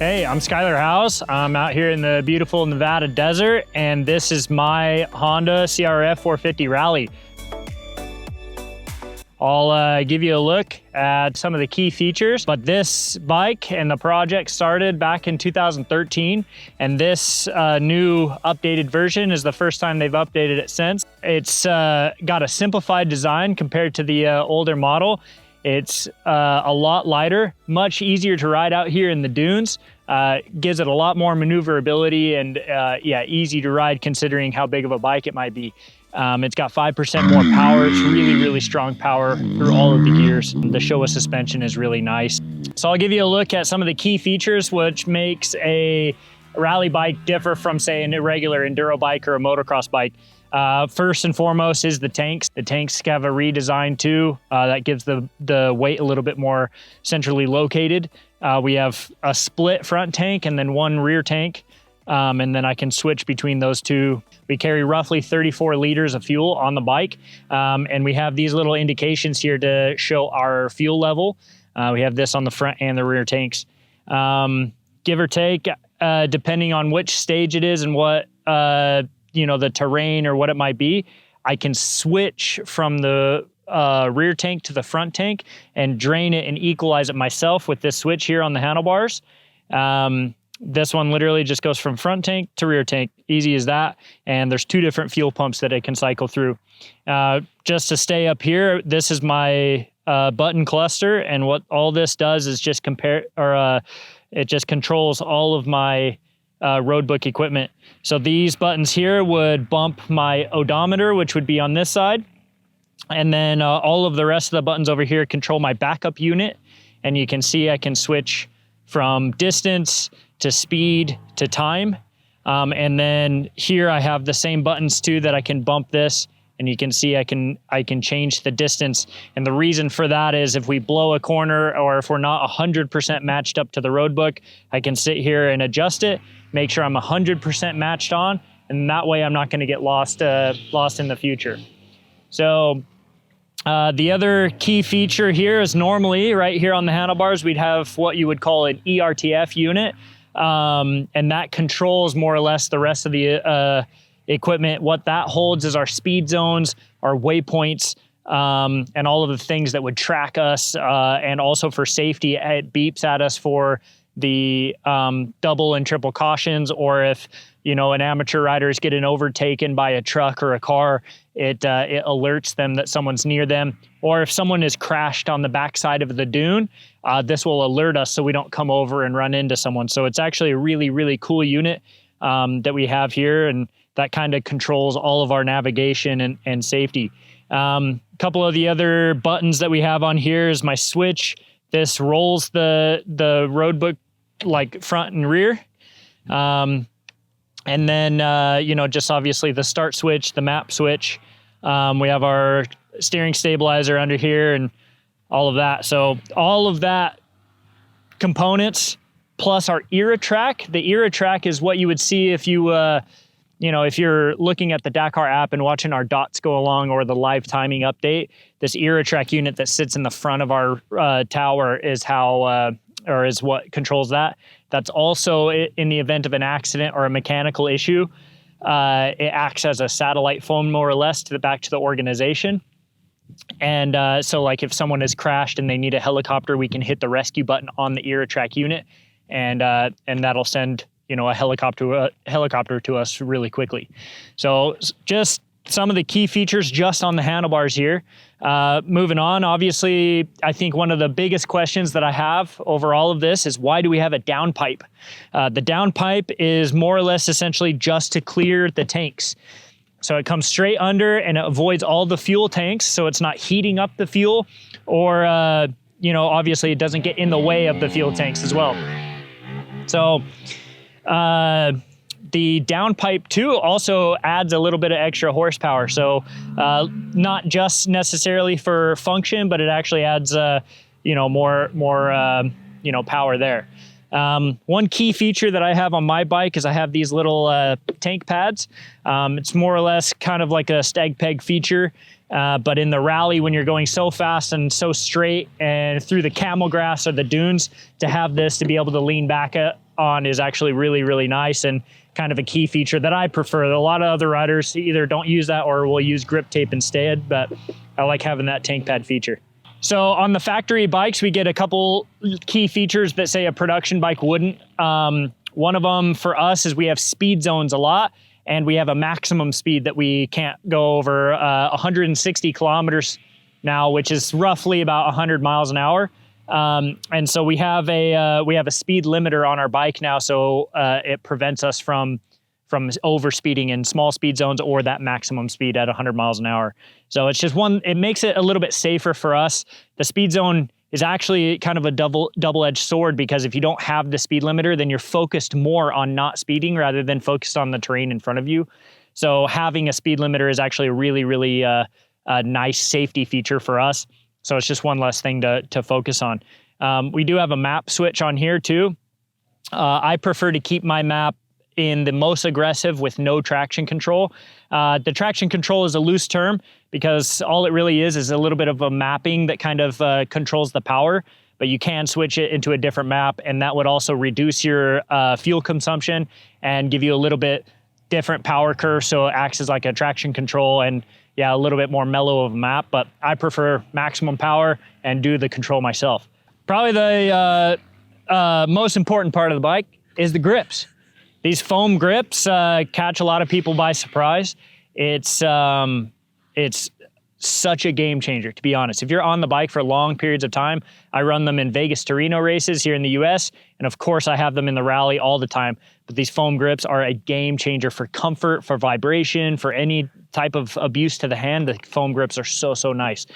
Hey, I'm Skyler House. I'm out here in the beautiful Nevada desert, and this is my Honda CRF450 Rally. I'll give you a look at some of the key features, but this bike and the project started back in 2013, and this new updated version is the first time they've updated it since. It's got a simplified design compared to the older model. It's a lot lighter, much easier to ride out here in the dunes. Gives it a lot more maneuverability and yeah, easy to ride considering how big of a bike it might be. It's got 5% more power. It's really strong power through all of the gears. The Showa suspension is really nice. So I'll give you a look at some of the key features which makes a rally bike differ from, say, an irregular enduro bike or a motocross bike. First and foremost is the tanks. The tanks have a redesign too. That gives the weight a little bit more centrally located. We have a split front tank and then one rear tank. And then I can switch between those two. We carry roughly 34 liters of fuel on the bike. And we have these little indications here to show our fuel level. We have this on the front and the rear tanks. Give or take, depending on which stage it is and what, the terrain or what it might be, I can switch from the rear tank to the front tank and drain it and equalize it myself with this switch here on the handlebars. This one literally just goes from front tank to rear tank, easy as that. And there's two different fuel pumps that it can cycle through. Just to stay up here, this is my button cluster, and what all this does is just it just controls all of my roadbook equipment. So these buttons here would bump my odometer, which would be on this side. And then all of the rest of the buttons over here control my backup unit. And you can see I can switch from distance to speed to time. And then here I have the same buttons too that I can bump this, and you can see I can change the distance. And the reason for that is if we blow a corner or if we're not 100% matched up to the roadbook, I can sit here and adjust it, make sure I'm 100% matched on, and that way I'm not gonna get lost in the future. So the other key feature here is normally right here on the handlebars, we'd have what you would call an ERTF unit. And that controls more or less the rest of the equipment. What that holds is our speed zones, our waypoints, and all of the things that would track us. And also for safety, it beeps at us for the double and triple cautions, or if an amateur rider is getting overtaken by a truck or a car, it alerts them that someone's near them. Or if someone is crashed on the backside of the dune, this will alert us so we don't come over and run into someone. So it's actually a really cool unit that we have here, and that kind of controls all of our navigation and safety. A couple of the other buttons that we have on here is my switch. This rolls the roadbook like front and rear. And then, just obviously the start switch, the map switch. We have our steering stabilizer under here and all of that. So all of that components plus our ERTF. The ERTF is what you would see if you, if you're looking at the Dakar app and watching our dots go along or the live timing update. This ERTF unit that sits in the front of our tower is is what controls that. That's also, in the event of an accident or a mechanical issue, it acts as a satellite phone more or less back to the organization. And so like if someone has crashed and they need a helicopter, we can hit the rescue button on the ERTF unit, and that'll send a helicopter to us really quickly. So just some of the key features just on the handlebars here. Moving on, obviously, I think one of the biggest questions that I have over all of this is, why do we have a downpipe? The downpipe is more or less essentially just to clear the tanks. So it comes straight under and it avoids all the fuel tanks, so it's not heating up the fuel, or obviously it doesn't get in the way of the fuel tanks as well. So the downpipe too also adds a little bit of extra horsepower. So not just necessarily for function, but it actually adds more power there. One key feature that I have on my bike is I have these little tank pads. It's more or less kind of like a stag peg feature, but in the rally, when you're going so fast and so straight and through the camel grass or the dunes, to have this to be able to lean back on is actually really, really nice and kind of a key feature that I prefer. A lot of other riders either don't use that or will use grip tape instead, but I like having that tank pad feature. So on the factory bikes, we get a couple key features that say a production bike wouldn't. One of them for us is we have speed zones a lot, and we have a maximum speed that we can't go over 160 kilometers now, which is roughly about 100 miles an hour. And so we have a speed limiter on our bike now, so it prevents us from overspeeding in small speed zones or that maximum speed at 100 miles an hour. So it's just it makes it a little bit safer for us. The speed zone is actually kind of a double-edged sword, because if you don't have the speed limiter, then you're focused more on not speeding rather than focused on the terrain in front of you. So having a speed limiter is actually a really, really a nice safety feature for us. So it's just one less thing to focus on. We do have a map switch on here too. I prefer to keep my map in the most aggressive with no traction control. The traction control is a loose term because all it really is a little bit of a mapping that kind of controls the power, but you can switch it into a different map, and that would also reduce your fuel consumption and give you a little bit different power curve, so it acts as like a traction control and a little bit more mellow of a map, but I prefer maximum power and do the control myself. Probably the most important part of the bike is the grips. These foam grips catch a lot of people by surprise. It's such a game changer, to be honest. If you're on the bike for long periods of time, I run them in Vegas to Reno races here in the US, and of course I have them in the rally all the time. But these foam grips are a game changer for comfort, for vibration, for any type of abuse to the hand. The foam grips are so nice.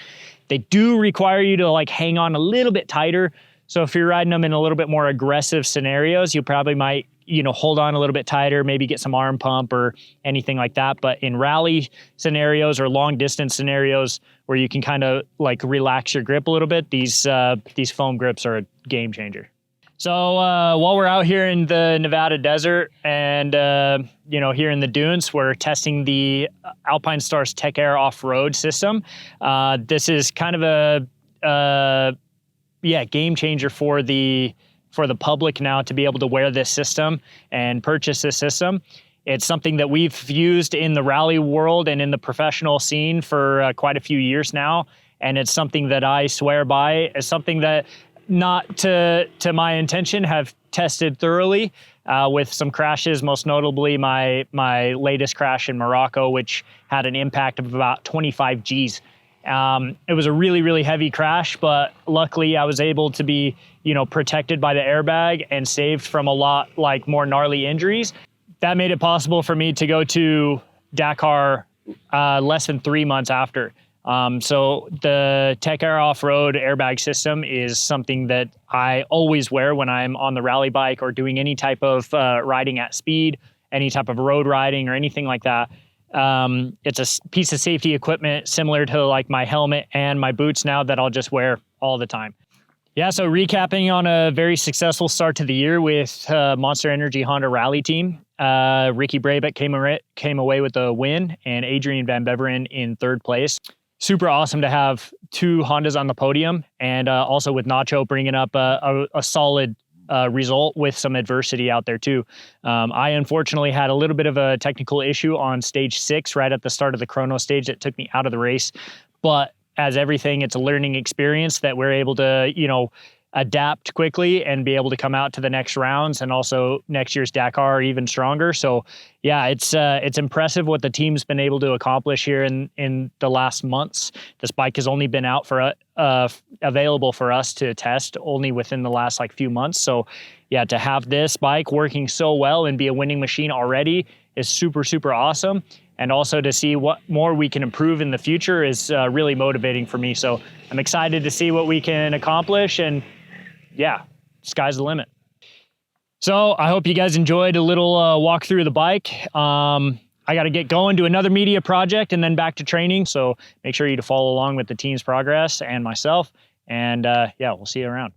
They do require you to like hang on a little bit tighter. So if you're riding them in a little bit more aggressive scenarios, you probably might, hold on a little bit tighter, maybe get some arm pump or anything like that. But in rally scenarios or long distance scenarios where you can kind of like relax your grip a little bit, these foam grips are a game changer. So while we're out here in the Nevada desert and, here in the dunes, we're testing the Alpinestars Tech Air off-road system. This is kind of a game changer for the public now to be able to wear this system and purchase this system. It's something that we've used in the rally world and in the professional scene for quite a few years now. And it's something that I swear by. It's something that, not to my intention, have tested thoroughly with some crashes, most notably my latest crash in Morocco, which had an impact of about 25 Gs. It was a really, really heavy crash, but luckily I was able to be, protected by the airbag and saved from a lot more gnarly injuries. That made it possible for me to go to Dakar less than 3 months after. So the Tech Air off-road airbag system is something that I always wear when I'm on the rally bike or doing any type of riding at speed, any type of road riding or anything like that. It's a piece of safety equipment similar to like my helmet and my boots now that I'll just wear all the time. Yeah, so recapping on a very successful start to the year with Monster Energy Honda Rally Team. Ricky Brabeck came away with the win, and Adrian Van Beveren in third place. Super awesome to have two Hondas on the podium, and also with Nacho bringing up a solid result with some adversity out there too. I unfortunately had a little bit of a technical issue on stage 6 right at the start of the chrono stage that took me out of the race. But as everything, it's a learning experience that we're able to, adapt quickly and be able to come out to the next rounds and also next year's Dakar even stronger. So yeah, it's impressive what the team's been able to accomplish here in the last months. This bike has only been out for available for us to test only within the last few months. So yeah, to have this bike working so well and be a winning machine already is super, super awesome. And also to see what more we can improve in the future is really motivating for me. So I'm excited to see what we can accomplish, and yeah, sky's the limit. So I hope you guys enjoyed a little walk through the bike. I got to get going to another media project and then back to training. So make sure you to follow along with the team's progress and myself. And yeah, we'll see you around.